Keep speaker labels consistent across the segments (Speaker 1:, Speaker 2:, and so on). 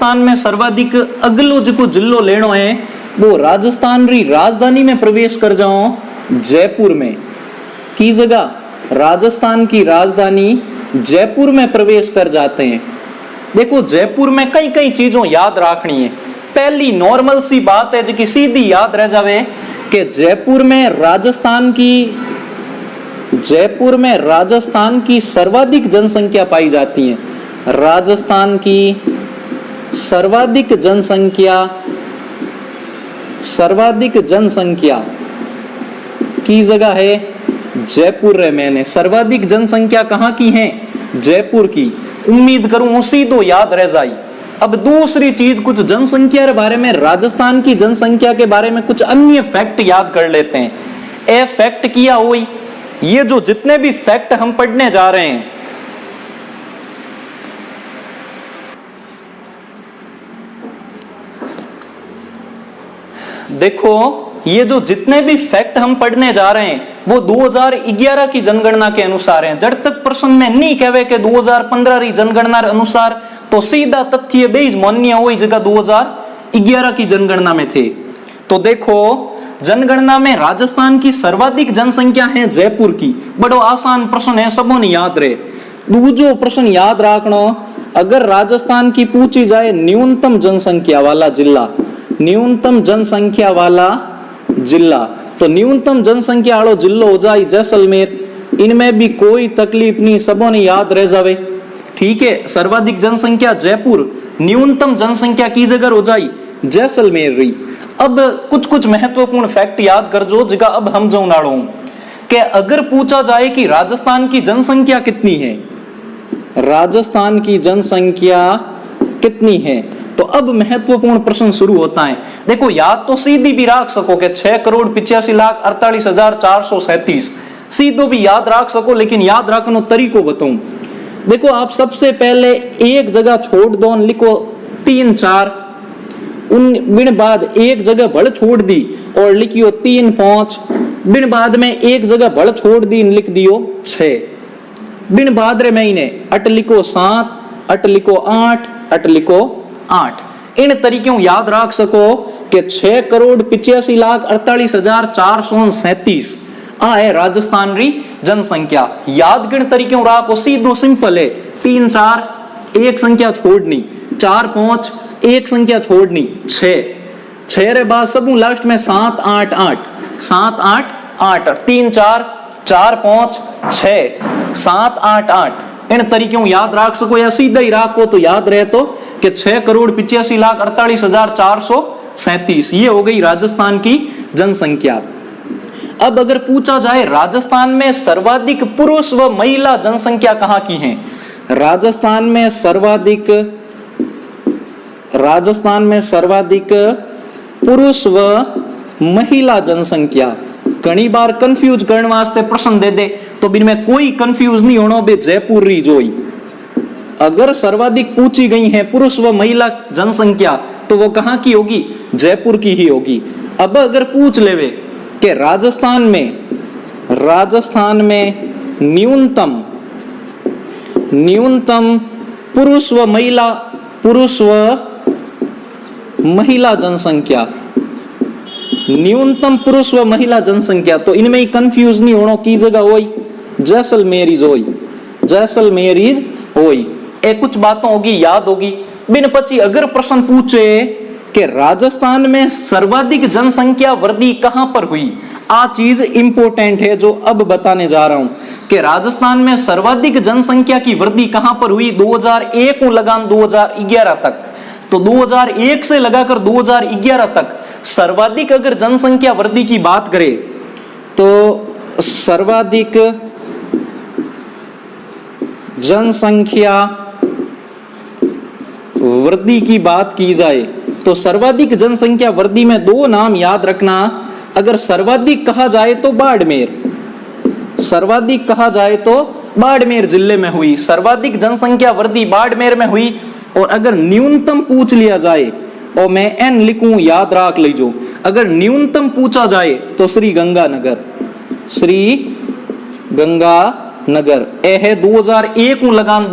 Speaker 1: राजस्थान में सर्वाधिक अगलो जो जिलो लेनो है वो राजस्थान री राजधानी में प्रवेश कर जाओ जयपुर में की जगह राजस्थान की राजधानी जयपुर में प्रवेश कर जाते हैं। देखो जयपुर में कई कई चीजों याद रखनी है। पहली नॉर्मल सी बात है जो कि सीधी याद रह जावे कि जयपुर में राजस्थान की सर्वाधिक जनसंख्या पाई जाती है। राजस्थान की सर्वाधिक जनसंख्या की जगह है जयपुर है। मैंने सर्वाधिक जनसंख्या कहाँ की है? जयपुर की। उम्मीद करूं उसी तो याद रह जाए। अब दूसरी चीज कुछ जनसंख्या के बारे में, राजस्थान की जनसंख्या के बारे में कुछ अन्य फैक्ट याद कर लेते हैं। ए फैक्ट किया हुई ये जो जितने भी फैक्ट हम पढ़ने जा रहे हैं, देखो ये जो जितने भी फैक्ट हम पढ़ने जा रहे हैं वो 2011 की जनगणना के अनुसार हैं। जब तक प्रश्न में नहीं कहे कि 2015 री जनगणना के अनुसार, तो सीधा तथ्य बेज मान्य हुई जगह 2011 की जनगणना में थे। तो देखो जनगणना में राजस्थान की सर्वाधिक जनसंख्या है जयपुर की। बड़ो आसान प्रश्न है, सबों ने याद रहे। दूसरो प्रश्न याद रखना, अगर राजस्थान की पूछी जाए न्यूनतम जनसंख्या वाला जिला, न्यूनतम जनसंख्या वाला जिला, तो न्यूनतम जनसंख्या वालो जिलो हो जाए जैसलमेर। इनमें भी कोई तकलीफ नहीं, सबों ने याद रह जावे। ठीक है, सर्वाधिक जनसंख्या जयपुर, न्यूनतम जनसंख्या की जगह हो जाए जैसलमेर रही। अब कुछ महत्वपूर्ण फैक्ट याद कर जो जगह अब हम जो नाड़ो कि अगर पूछा जाए कि राजस्थान की जनसंख्या कितनी है, राजस्थान की जनसंख्या कितनी है, तो अब महत्वपूर्ण प्रश्न शुरू होता है। देखो याद तो सीधी भी रख सको कि 6,85,48,437, सीधो भी याद रख सको, लेकिन याद रखने तरीको बताऊं। देखो आप सबसे पहले एक जगह छोड़ दो, लिखो 3 4, उन बिन बाद एक जगह भड़ छोड़ दी और लिखियो 3 5, बिन बाद में एक जगह भड़ छोड़ दी लिख दियो 6, बिन बाद रे महीने अट लिखो 7, अट लिखो 8, अट लिखो 8। इन तरीकों याद रख सको कि 6,85,48,437 आ है राजस्थान री जनसंख्या। याद किन तरीकों राखो, सीधो सिंपल है। 3 4 एक संख्या छोड़नी, 4 5 एक संख्या छोड़नी, 6 रे बाद सब लास्ट में 7 8 8, 7 8 8, 3 4 4 5 6 7 8 8। इन तरीकों याद रख सको या सीधा ही राखो तो याद रहे तो कि 6,85,48,437 ये हो गई राजस्थान की जनसंख्या। अब अगर पूछा जाए राजस्थान में सर्वाधिक पुरुष व महिला जनसंख्या कहां की है, राजस्थान में सर्वाधिक पुरुष व महिला जनसंख्या। कई बार कंफ्यूज करने वास्ते प्रश्न दे दे तो इनमें कोई कंफ्यूज नहीं होना, बे जयपुर री जोई। अगर सर्वाधिक पूछी गई है पुरुष व महिला जनसंख्या तो वो कहां की होगी? जयपुर की ही होगी। अब अगर पूछ लेवे कि राजस्थान में न्यूनतम पुरुष व महिला जनसंख्या, न्यूनतम पुरुष व महिला जनसंख्या, तो इनमें ही कंफ्यूज नहीं होना की जगह होई जैसलमेर होई। कुछ बातों होगी याद होगी। बिन पची अगर प्रश्न पूछे कि राजस्थान में सर्वाधिक जनसंख्या वृद्धि कहां पर हुई, आ चीज इंपोर्टेंट है जो अब बताने जा रहा हूं कि राजस्थान में सर्वाधिक जनसंख्या की वृद्धि कहां पर हुई 2001 को लगान 2011 तक। तो 2001 से लगाकर 2011 तक सर्वाधिक अगर जनसंख्या वृद्धि की बात करें तो सर्वाधिक जनसंख्या वृद्धि की बात की जाए तो सर्वाधिक जनसंख्या वृद्धि में 2 नाम याद रखना। अगर सर्वाधिक कहा जाए तो बाड़मेर जिले में हुई, सर्वाधिक जनसंख्या वृद्धि बाड़मेर में हुई। और अगर न्यूनतम पूछ लिया जाए और मैं एन लिखूं याद रख लीजो, अगर न्यूनतम पूछा जाए तो श्री गंगानगर ए है 2001 लगान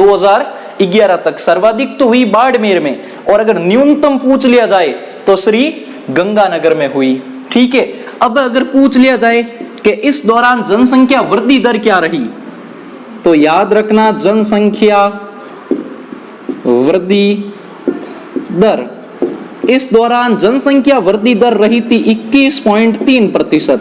Speaker 1: 2011 तक। सर्वाधिक तो हुई बाड़मेर में, और अगर न्यूनतम पूछ लिया जाए तो श्री गंगानगर में हुई। ठीक है, अब अगर पूछ लिया जाए कि इस दौरान जनसंख्या वृद्धि दर क्या रही, तो याद रखना जनसंख्या वृद्धि दर, इस दौरान जनसंख्या वृद्धि दर रही थी 21.3%।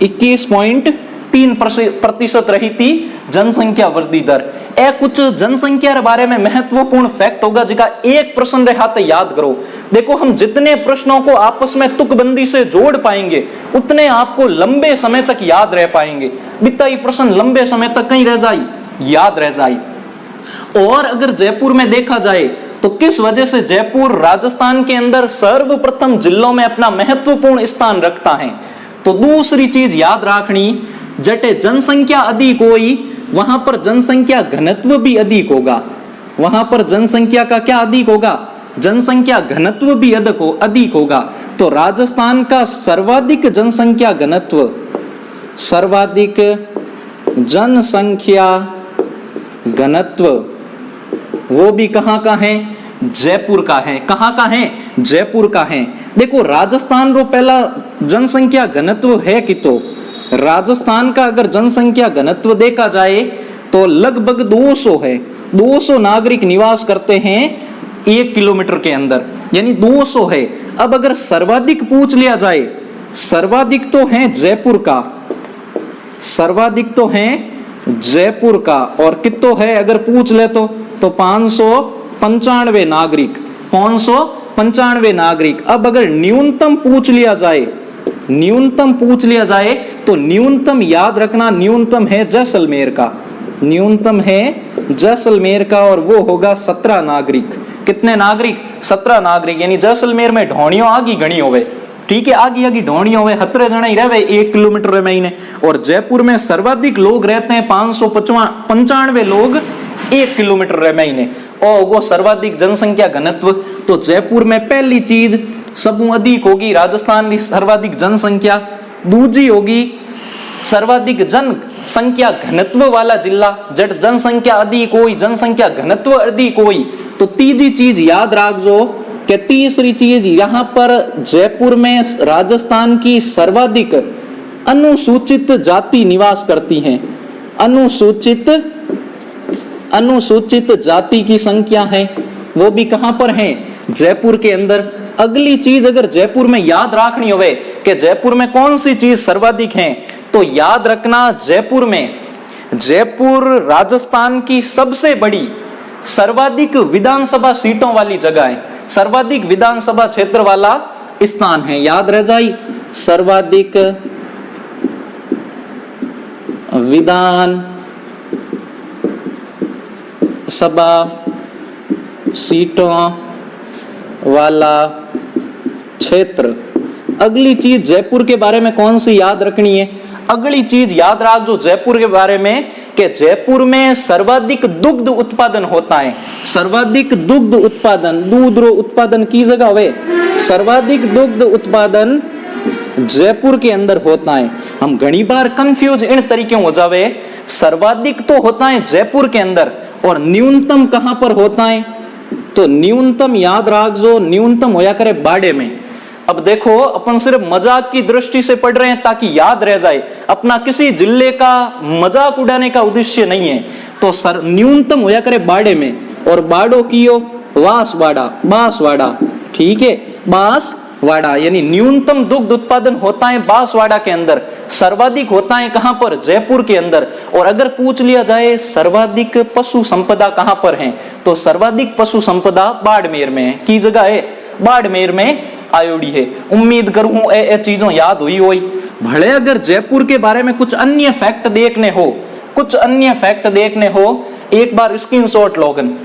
Speaker 1: 21.3% रही थी जनसंख्या वृद्धि दर। ए कुछ जनसंख्या के बारे में महत्वपूर्ण फैक्ट होगा जिसका एक प्रश्न रहा तो याद करो। देखो, हम जितने प्रश्नों को आपस में तुकबंदी से जोड़ पाएंगे उतने आपको लंबे समय तक याद रह पाएंगे। बिता ये प्रश्न लंबे समय तक कहीं रह जाए, याद रह जाए। और अगर जयपुर में देखा जाए तो किस वजह से जयपुर राजस्थान के अंदर सर्वप्रथम जिलों में अपना महत्वपूर्ण स्थान रखता है, तो दूसरी चीज याद रखनी, जटे जनसंख्या अधिक हुई वहां पर जनसंख्या घनत्व भी अधिक होगा। वहां पर जनसंख्या का क्या अधिक होगा, जनसंख्या घनत्व भी अधिक होगा। तो राजस्थान का सर्वाधिक जनसंख्या घनत्व, सर्वाधिक जनसंख्या घनत्व वो भी कहां का है, जयपुर का है। कहां का है, जयपुर का है। देखो, राजस्थान रो पहला जनसंख्या घनत्व है कि तो राजस्थान का अगर जनसंख्या घनत्व देखा जाए तो लगभग 200 है। 200 नागरिक निवास करते हैं 1 किलोमीटर के अंदर, यानी 200 है। अब अगर सर्वाधिक पूछ लिया जाए, सर्वाधिक तो है जयपुर का, सर्वाधिक तो है जयपुर का, और कितो है अगर पूछ ले तो 595 नागरिक, 595 नागरिक। अब अगर न्यूनतम पूछ लिया जाए, न्यूनतम पूछ लिया जाए तो न्यूनतम याद रखना, न्यूनतम है जैसलमेर का, न्यूनतम है जैसलमेर का, और वो होगा 17 नागरिक। कितने नागरिक, 17 नागरिक। यानी जैसलमेर में ढोणियों आगी घनी होवे, ठीक है, आगी ढोणियों होवे, 17 जने ही रहे 1 किलोमीटर में। और जयपुर में सर्वाधिक लोग रहते हैं 595 लोग 1 किलोमीटर में, और वो सर्वाधिक जनसंख्या घनत्व। तो जयपुर में पहली चीज सबू अधिक होगी राजस्थान की सर्वाधिक जनसंख्या, दूसरी होगी सर्वाधिक जनसंख्या घनत्व वाला जिला, जट जनसंख्या अधिक हुई, जनसंख्या घनत्व अधिक हुई। तो तीसरी चीज याद रखो कि तीसरी चीज यहां पर जयपुर में राजस्थान की सर्वाधिक अनुसूचित जाति निवास करती हैं। अनुसूचित जाति की संख्या है, वो भी कहां पर है, जयपुर के अंदर। अगली चीज अगर जयपुर में याद रखनी होवे कि जयपुर में कौन सी चीज सर्वाधिक है, तो याद रखना जयपुर में, जयपुर राजस्थान की सबसे बड़ी सर्वाधिक विधानसभा सीटों वाली जगह है, सर्वाधिक विधानसभा क्षेत्र वाला स्थान है। याद रह जाए, सर्वाधिक विधान सभा सीटों वाला क्षेत्र। अगली चीज जयपुर के बारे में कौन सी याद रखनी है, अगली चीज याद रख जो जयपुर के बारे में कि जयपुर में सर्वाधिक दुग्ध उत्पादन होता है। सर्वाधिक दुग्ध उत्पादन, दूध रो उत्पादन की जगह वे सर्वाधिक दुग्ध उत्पादन जयपुर के अंदर होता है। हम घनी बार कंफ्यूज इन तरीके हो जावे, सर्वाधिक तो होता है जयपुर के अंदर और न्यूनतम कहां पर होता है, तो न्यूनतम याद रख जो न्यूनतम होया करे बाड़े में। अब देखो, अपन सिर्फ मजाक की दृष्टि से पढ़ रहे हैं ताकि याद रह जाए, अपना किसी जिले का मजाक उड़ाने का उद्देश्य नहीं है। तो सर न्यूनतम होया करे बाड़े में, और बाड़ो कियो बांसवाड़ा, ठीक है, बांसवाड़ा, यानी न्यूनतम दुग्ध उत्पादन होता है बांसवाड़ा के अंदर, सर्वाधिक होता है कहां पर, जयपुर के अंदर। और अगर पूछ लिया जाए सर्वाधिक पशु संपदा कहां पर है, तो सर्वाधिक पशु संपदा बाड़मेर में है। की जगह है, बाड़मेर में आयोडी है। उम्मीद करूं ए चीजों याद हुई होई। भले अगर जयपुर के बारे में कुछ अन्य फैक्ट देखने हो, कुछ अन्य फैक्ट देखने हो, एक बार स्क्रीनशॉट लोगन,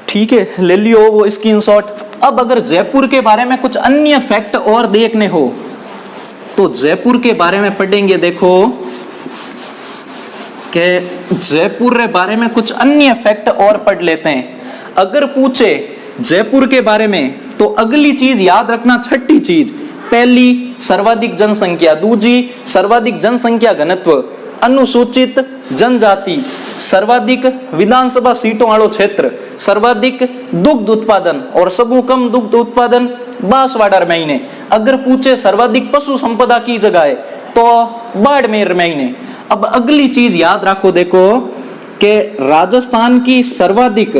Speaker 1: ठीक है, ले लियो वो स्क्रीनशॉट। अब अगर जयपुर के बारे में कुछ अन्य फैक्ट और देखने हो तो जयपुर के बारे में पढ़ेंगे। देखो कि जयपुर के बारे में कुछ अन्य फैक्ट और पढ़ लेते हैं। अगर पूछे जयपुर के बारे में तो अगली चीज याद रखना, छठी चीज, पहली सर्वाधिक जनसंख्या, दूसरी सर्वाधिक जनसंख्या घनत्व, अनुसूचित जनजाति, सर्वाधिक विधानसभा सीटों वालों क्षेत्र, सर्वाधिक दुग्ध उत्पादन और सबू कम दुग्ध उत्पादन बांसवाड़ा महीने। अगर पूछे सर्वाधिक पशु संपदा की जगह है तो बाड़मेर महीने। अब अगली चीज याद रखो, देखो कि राजस्थान की सर्वाधिक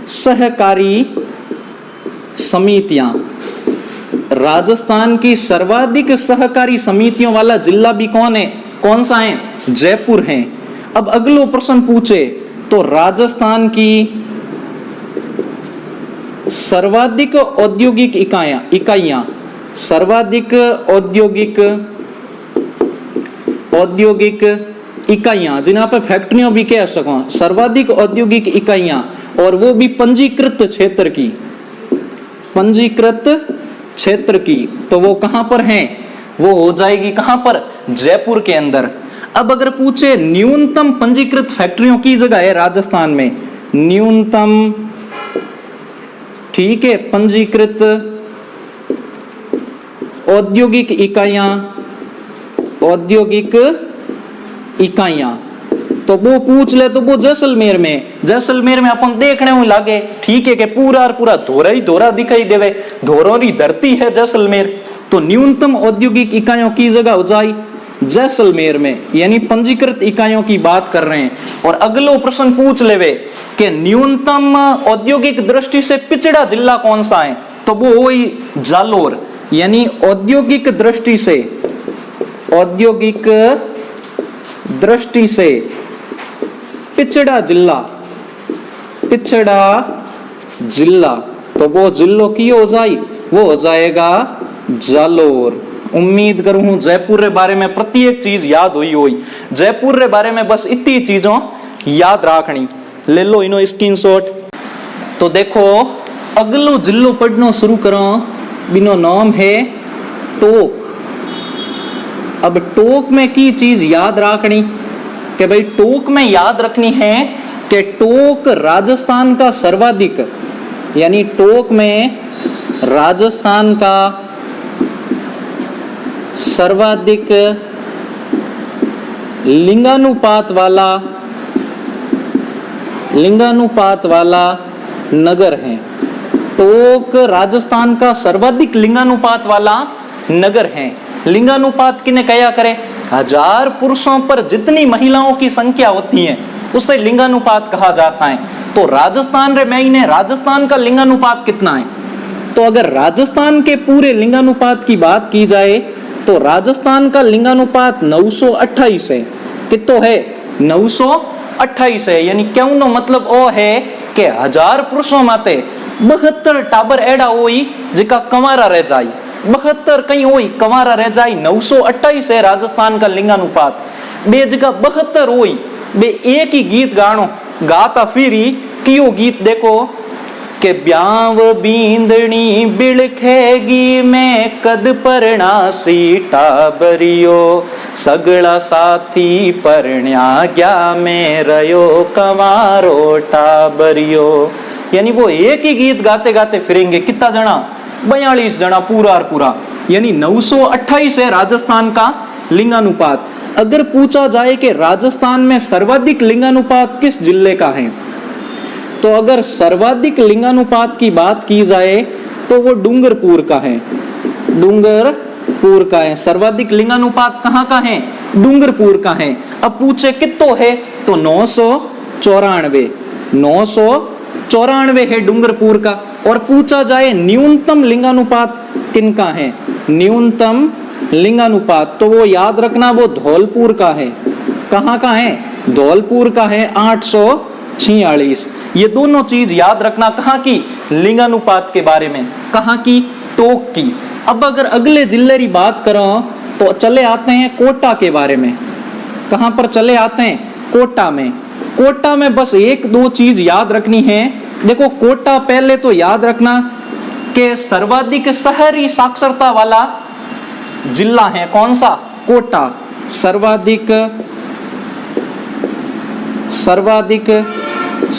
Speaker 1: सहकारी समितियां, राजस्थान की सर्वाधिक सहकारी समितियों वाला जिला भी कौन सा है? जयपुर है। अब अगला प्रश्न पूछे तो राजस्थान की सर्वाधिक औद्योगिक इकाइयां, सर्वाधिक औद्योगिक इकाइयां जिन्हें आप फैक्ट्रियों भी कह सको, सर्वाधिक औद्योगिक इकाइयां, और वो भी पंजीकृत क्षेत्र की, पंजीकृत क्षेत्र की, तो वो कहां पर है? वो हो जाएगी कहां पर? जयपुर के अंदर। अब अगर पूछे न्यूनतम पंजीकृत फैक्ट्रियों की जगह है राजस्थान में, न्यूनतम, ठीक है, पंजीकृत औद्योगिक इकाइयां, तो वो पूछ ले तो वो जैसलमेर में अपन देखने में लागे, ठीक है, कि पूरा धोरा ही धोरा दिखाई देवे, धोरों की धरती है जैसलमेर, तो न्यूनतम औद्योगिक इकाइयों की जगह हो जाए जैसलमेर में, यानी पंजीकृत इकाइयों की बात कर रहे हैं। और अगला प्रश्न पूछ लेवे कि न्यूनतम औद्योगिक दृष्टि से पिछड़ा जिला कौन सा है, तो वो वही जालोर, यानी औद्योगिक दृष्टि से पिछड़ा जिला, तो वो जिलों की हो जाए, वो हो जाएगा जालोर। उम्मीद करूं जयपुर के बारे में प्रत्येक चीज याद हुई। जयपुर के बारे में बस इतनी चीजों याद रखनी, ले लो इनो स्क्रीनशॉट। तो देखो अगलो जिलो पढ़नो शुरू करो, बिनो नाम है टोक। अब टोक में की चीज याद रखनी कि भाई टोक में याद रखनी है कि टोक राजस्थान का सर्वाधिक, यानी टोक में राजस्थान का सर्वाधिक लिंगानुपात वाला नगर है। टोक राजस्थान का सर्वाधिक लिंगानुपात वाला नगर है। लिंगानुपात किने कया करे? 1000 पुरुषों पर जितनी महिलाओं की संख्या होती है उसे लिंगानुपात कहा जाता है। तो राजस्थान रे महीने राजस्थान का लिंगानुपात कितना है? तो अगर राजस्थान के पूरे लिंगानुपात की बात की जाए तो राजस्थान का लिंगानुपात 928 है। कितो है? 928 है। यानी क्यों नो मतलब ओ है कि 1000 पुरुषों माते 72 टाबर एड़ा होई जिका कंवारा रह जाई, 72 कहीं होई कंवारा रह जाई। 928 है राजस्थान का लिंगानुपात। बे जगह 72 होई, बे एक ही गीत गानो गाता फिरी कियो गीत देखो के ब्याव बींदनी बिलखेगी मैं कद परना सीटा बरियो सगला साथी परण्या गया में रयो कंवारो टाबरियो। यानी वो एक ही गीत गाते गाते फिरेंगे। कितना जना? 42 जना पूरा और पूरा। यानी 928 है राजस्थान का लिंगानुपात। अगर पूछा जाए कि राजस्थान में सर्वाधिक लिंगानुपात किस जिले का है, तो अगर सर्वाधिक लिंगानुपात की बात की जाए तो वो डूंगरपुर का है। डूंगरपुर का है सर्वाधिक लिंगानुपात। कहाँ का है? डूंगरपुर का है। अब पूछे कितो है तो 994 है डूंगरपुर का। और पूछा जाए न्यूनतम लिंगानुपात किनका है? न्यूनतम लिंगानुपात तो वो याद रखना वो धौलपुर का है। कहाँ का है? धौलपुर का है 846। ये दोनों चीज याद रखना। कहाँ की? लिंगानुपात के बारे में। कहाँ की? टोक की। अब अगर अगले जिले की बात करो तो चले आते हैं कोटा के बारे में। कहाँ पर चले आते हैं? कोटा में। कोटा में बस एक दो चीज याद रखनी है। देखो कोटा पहले तो याद रखना कि सर्वाधिक शहरी साक्षरता वाला जिला है। कौन सा? कोटा। सर्वाधिक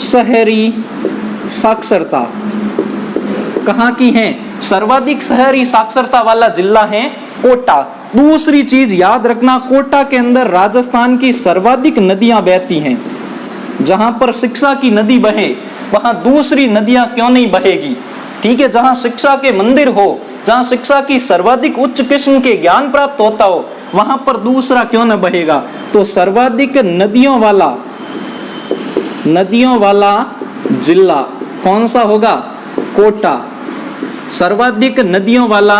Speaker 1: शहरी साक्षरता कहाँ की है? सर्वाधिक शहरी साक्षरता वाला जिला है कोटा। दूसरी चीज याद रखना, कोटा के अंदर राजस्थान की सर्वाधिक नदियां बहती हैं। जहां पर शिक्षा की नदी बहे वहां दूसरी नदियां क्यों नहीं बहेगी? ठीक है, जहां शिक्षा के मंदिर हो, जहां शिक्षा की सर्वाधिक उच्च किस्म के ज्ञान प्राप्त होता हो, वहां पर दूसरा क्यों न बहेगा? तो सर्वाधिक नदियों वाला जिला कौन सा होगा? कोटा। सर्वाधिक नदियों वाला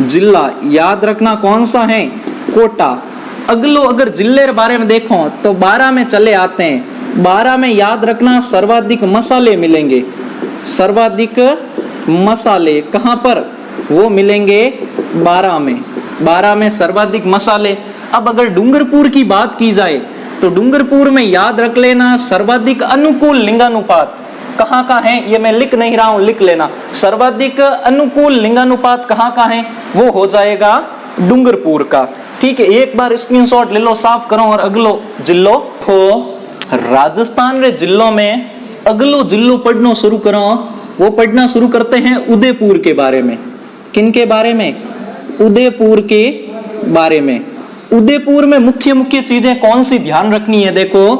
Speaker 1: जिला याद रखना कौन सा है? कोटा। अगलो अगर जिले के बारे में देखो तो 12 में चले आते हैं। 12 में याद रखना सर्वाधिक मसाले मिलेंगे। सर्वाधिक मसाले कहां पर? वो मिलेंगे 12 में। 12 में सर्वाधिक मसाले। अब अगर डूंगरपुर की बात की जाए तो डूंगरपुर में याद रख लेना सर्वाधिक अनुकूल लिंगानुपात कहाँ का है? ये मैं लिख नहीं रहा हूं, लिख लेना। सर्वाधिक अनुकूल लिंगानुपात कहाँ का है? वो हो जाएगा डूंगरपुर का। ठीक है, एक बार स्क्रीनशॉट ले लो, साफ करो और अगलो जिलो तो राजस्थान रे जिलों में अगलो जिलो पढ़ना शुरू करो। वो पढ़ना शुरू करते हैं उदयपुर के बारे में। किन के बारे में? उदयपुर के बारे में। उदयपुर में मुख्य मुख्य चीजें कौन सी ध्यान रखनी है? देखो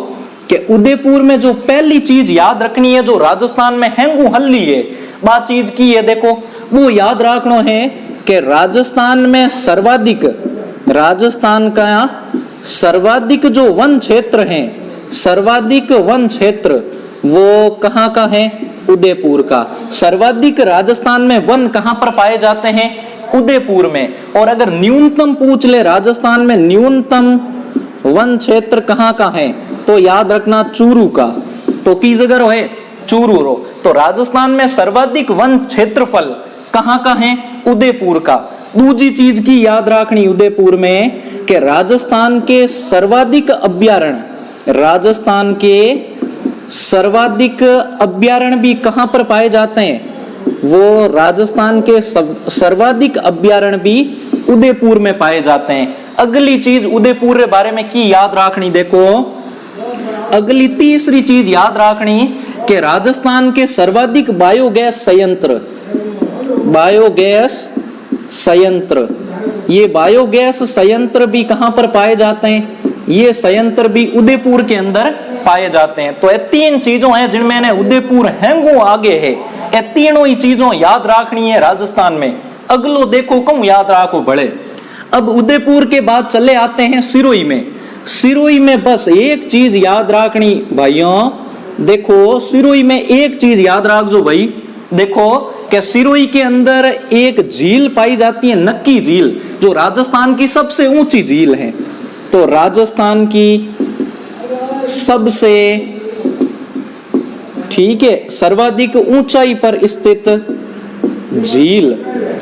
Speaker 1: कि उदयपुर में जो पहली चीज याद रखनी है, जो राजस्थान में हैंगू हल्ली है बात चीज की है, देखो वो याद रखना है कि राजस्थान में राजस्थान का सर्वाधिक जो वन क्षेत्र है, सर्वाधिक वन क्षेत्र वो कहाँ का है? उदयपुर का। सर्वाधिक राजस्थान में वन कहाँ पर पाए जाते हैं? उदयपुर में। और अगर न्यूनतम पूछ ले राजस्थान में न्यूनतम वन क्षेत्र कहाँ का है तो याद रखना चूरू का। तो की जगह है चूरू रो। तो राजस्थान में सर्वाधिक वन क्षेत्रफल कहाँ का है? उदयपुर का। दूसरी चीज की याद रखनी उदयपुर में कि राजस्थान के सर्वाधिक अभ्यारण्य, राजस्थान के सर्वाधिक अभ्यारण्य भी कहाँ पर पाए जाते हैं? वो राजस्थान के सर्वाधिक अभ्यारण्य भी उदयपुर में पाए जाते हैं। अगली चीज उदयपुर के बारे में की याद रखनी, देखो अगली तीसरी चीज याद रखनी कि राजस्थान के सर्वाधिक बायोगैस संयंत्र, ये बायोगैस संयंत्र भी कहां पर पाए जाते हैं? ये संयंत्र भी उदयपुर के अंदर पाए जाते हैं। तो ये तीन चीजों हैं जिनमें ने उदयपुर हैंगो आगे है। ये तीनों ही चीजों याद रखनी है राजस्थान में। अगलो देखो कौन याद रखो बड़े। अब उदयपुर के बाद चले आते हैं सिरोही में। सिरोही में बस एक चीज याद रखनी भाइयों, देखो सिरोही में एक चीज याद रख जो भाई, देखो कि सिरोही के अंदर एक झील पाई जाती है, नक्की झील, जो राजस्थान की सबसे ऊंची झील है। तो राजस्थान की सबसे ठीक है सर्वाधिक ऊंचाई पर स्थित झील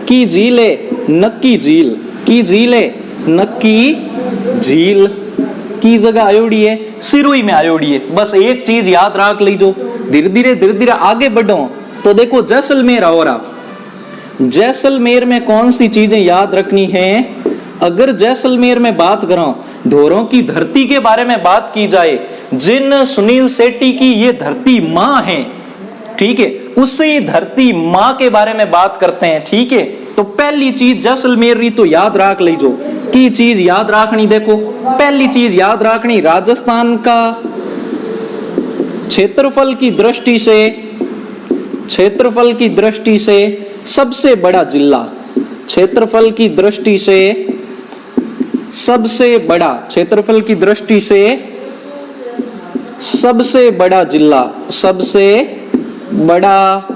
Speaker 1: की झील है नक्की झील, की झील है नक्की झील की जगह आयोडी है सिरोही में आयोडी है। बस एक चीज याद रख लीजो। धीरे धीरे आगे बढ़ो तो देखो जैसलमेर हो रहा। जैसलमेर में कौन सी चीजें याद रखनी है? अगर जैसलमेर में बात करो, धोरों की धरती के बारे में बात की जाए, जिन सुनील शेट्टी की ये धरती माँ है, ठीक है, उसी धरती माँ के बारे में बात करते हैं। ठीक है, तो पहली चीज जैसलमेर री तो याद रख लीजो। की चीज याद रखनी, देखो पहली चीज याद रखनी राजस्थान का क्षेत्रफल की दृष्टि से सबसे बड़ा जिला, क्षेत्रफल की दृष्टि से सबसे बड़ा, क्षेत्रफल की दृष्टि से सबसे बड़ा जिला, सबसे बड़ा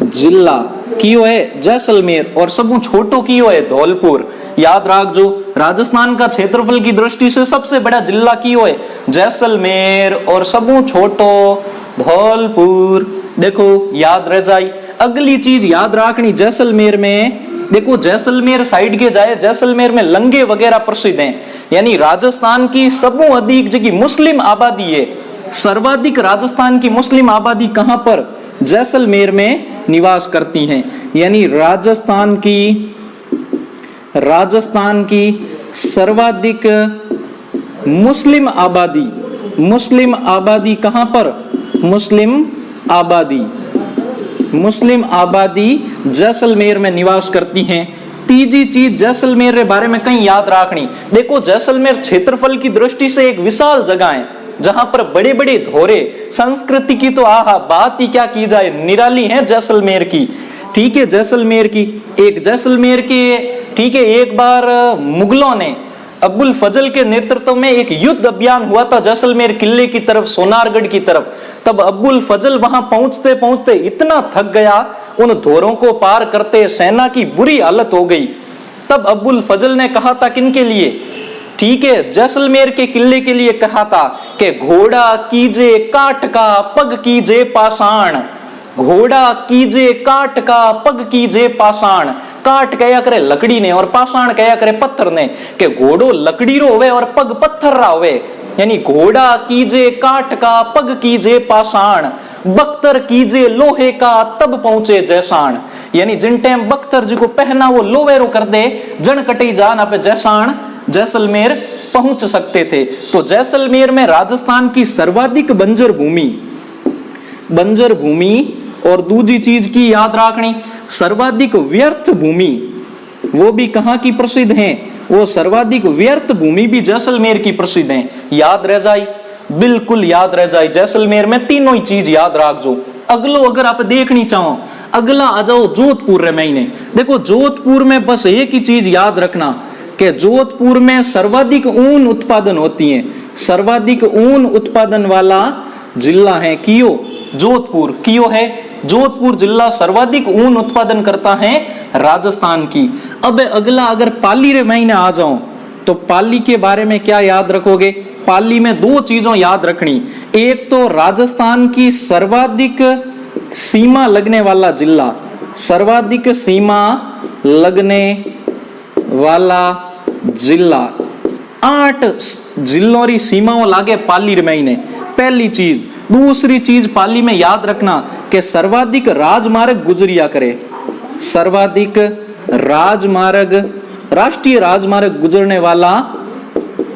Speaker 1: जिला कियो है जैसलमेर, और सबू छोटो कियो है धौलपुर। याद रख जो राजस्थान का क्षेत्रफल की दृष्टि से सबसे बड़ा जिला कियो है जैसलमेर, और सबू छोटो धौलपुर। देखो याद रह जाए। अगली चीज याद रखनी जैसलमेर में, देखो जैसलमेर साइड के जाए, जैसलमेर में लंगे वगैरह प्रसिद्ध हैं। यानी राजस्थान की सबू अधिक जगह मुस्लिम आबादी है। सर्वाधिक राजस्थान की मुस्लिम आबादी कहां पर? जैसलमेर में निवास करती हैं। यानी राजस्थान की सर्वाधिक मुस्लिम आबादी कहां पर? मुस्लिम आबादी जैसलमेर में निवास करती हैं। तीजी चीज जैसलमेर के बारे में कहीं याद रखनी। देखो जैसलमेर क्षेत्रफल की दृष्टि से एक विशाल जगह है जहां पर बड़े बड़े धोरे, संस्कृति की तो आहा बात ही क्या की जाए, निराली है जैसलमेर की। ठीक है, जैसलमेर की एक जैसलमेर के, ठीक है, एक बार मुगलों ने अब्बुल फजल के नेतृत्व में एक युद्ध अभियान हुआ था जैसलमेर किले की तरफ, सोनारगढ़ की तरफ। तब अब्बुल फजल वहां पहुंचते पहुंचते इतना थक गया, उन धोरों को पार करते सेना की बुरी हालत हो गई। तब अब्बुल फजल ने कहा था किनके लिए, ठीक है, जैसलमेर के किले के लिए कहा था कि घोड़ा कीजे काठ का पग कीजे पाषाण, घोड़ा कीजे काठ का पग कीजे पाषाण। काठ कया करे लकड़ी ने और पाषाण कया करे पत्थर ने, के घोड़ो लकड़ी रो होवे और पग पत्थर रा होवे। यानी घोड़ा कीजे काठ का पग कीजे पाषाण, बख्तर कीजे लोहे का तब पहुंचे जैसाण। यानी जिन टाइम बख्तर जी को पहना वो लोवेरो कर दे, जन कटी जान पे जैसाण जैसलमेर पहुंच सकते थे। तो जैसलमेर में राजस्थान की सर्वाधिक बंजर भूमि और दूसरी चीज की याद रखनी, सर्वाधिक व्यर्थ भूमि, वो भी कहां की प्रसिद्ध है, वो सर्वाधिक व्यर्थ भूमि भी जैसलमेर की प्रसिद्ध है। याद रह जाए, बिल्कुल याद रह जाए, जैसलमेर में तीनों ही चीज याद रख जो। अगलो अगर आप देखनी चाहो, अगला आ जाओ जोधपुर रे महीने। देखो जोधपुर में बस एक ही चीज याद रखना कि जोधपुर में सर्वाधिक ऊन उत्पादन होती है, सर्वाधिक ऊन उत्पादन वाला जिला है कियो, जोधपुर। कियो है, जोधपुर जिला सर्वाधिक ऊन उत्पादन करता है राजस्थान की। अब अगला अगर पाली रे महीने आ जाऊं तो पाली के बारे में क्या याद रखोगे, पाली में दो चीजों याद रखनी, एक तो राजस्थान की सर्वाधिक सीमा लगने वाला जिला, सर्वाधिक सीमा लगने वाला जिला, 8 जिलों री सीमाओं लागे पाली रे महीने, पहली चीज। दूसरी चीज पाली में याद रखना कि सर्वाधिक राजमार्ग गुजरिया करे, सर्वाधिक राजमार्ग, राष्ट्रीय राजमार्ग गुजरने वाला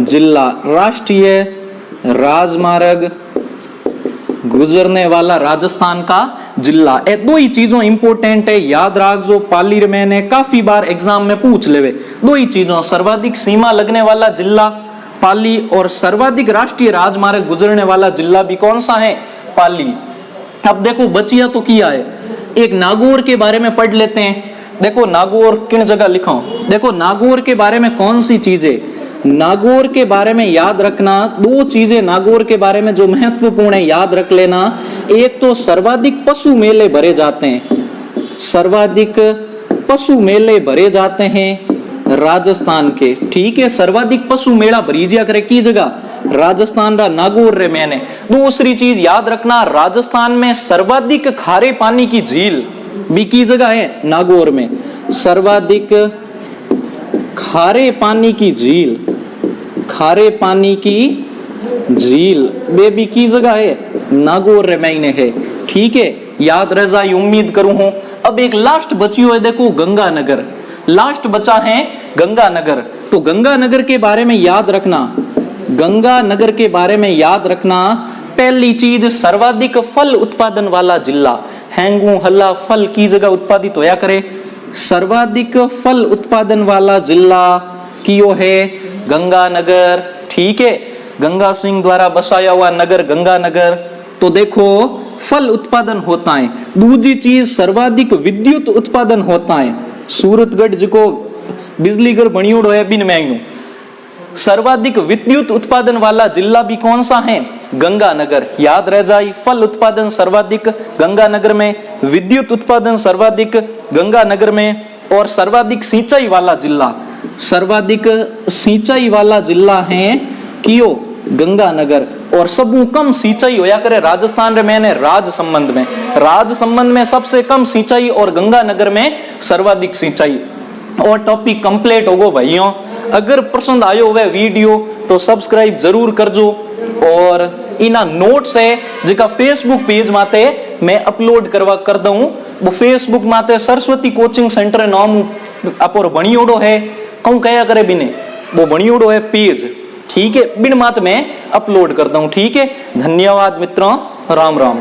Speaker 1: जिला, राष्ट्रीय राजमार्ग गुजरने वाला राजस्थान का जिला। ए दो ही चीजों इंपोर्टेंट है, याद रख जो, पाली रे मैंने काफी बार एग्जाम में पूछ लेवे। दो ही चीजों, सर्वाधिक सीमा लगने वाला जिला पाली और सर्वाधिक राष्ट्रीय राजमार्ग गुजरने वाला जिला भी कौन सा है, पाली। अब देखो बचिया तो किया है, एक नागौर के बारे में पढ़ लेते हैं। देखो नागौर किन जगह लिखा हूं, देखो नागौर के बारे में कौन सी चीजें, नागौर के बारे में याद रखना, दो चीजें नागौर के बारे में जो महत्वपूर्ण है याद रख लेना। एक तो सर्वाधिक पशु मेले भरे जाते हैं, सर्वाधिक पशु मेले भरे जाते हैं राजस्थान के, ठीक है, सर्वाधिक पशु मेला भरीजिया करे की जगह, राजस्थान रा नागौर रे मैंने। दूसरी चीज याद रखना, राजस्थान में सर्वाधिक खारे पानी की झील भी की जगह है नागौर में, सर्वाधिक खारे पानी की झील, खारे पानी की झील वे भी की जगह है नागौर रे महीने है, ठीक है, याद रह जाए उम्मीद करूं हूं। अब एक लास्ट बची हुई है, देखो गंगानगर, लास्ट बचा है गंगानगर। तो गंगानगर के बारे में याद रखना, गंगानगर के बारे में याद रखना, पहली चीज सर्वाधिक फल उत्पादन वाला जिला, हैंगू हल्ला फल की जगह उत्पादित होया करे, सर्वाधिक फल उत्पादन वाला जिला कियो है गंगानगर, ठीक है, गंगा सिंह द्वारा बसाया हुआ नगर गंगानगर। तो देखो फल उत्पादन होता है। दूसरी चीज सर्वाधिक विद्युत उत्पादन होता है, सूरतगढ़ जिको बिजली घर बनियोड़ो है बिन में, सर्वाधिक विद्युत उत्पादन वाला जिला भी कौन सा है, गंगानगर। याद रह जाए, फल उत्पादन सर्वाधिक गंगानगर में, विद्युत उत्पादन सर्वाधिक गंगानगर में, और सर्वाधिक सिंचाई वाला जिला, सर्वाधिक सिंचाई वाला जिला है कियो गंगानगर। और सबू कम सिंचाई होया करे राजस्थान रे मैंने राज संबंध में सबसे कम सिंचाई और गंगानगर में सर्वाधिक सिंचाई। और टॉपिक कंप्लीट होगो भाइयों। अगर पसंद आयो हुए वीडियो तो सब्सक्राइब जरूर करजो। और इना नोट्स है जिका फेसबुक पेज माते मैं अपलोड कर दूं, वो फेसबुक माते सरस्वती कोचिंग सेंटर नाम अपोर बणियोड़ो है, कहूं कया करे बिने वो बणियोड़ो है पेज, ठीक है, बिन मात में अपलोड करता हूं, ठीक है। धन्यवाद मित्रों, राम राम।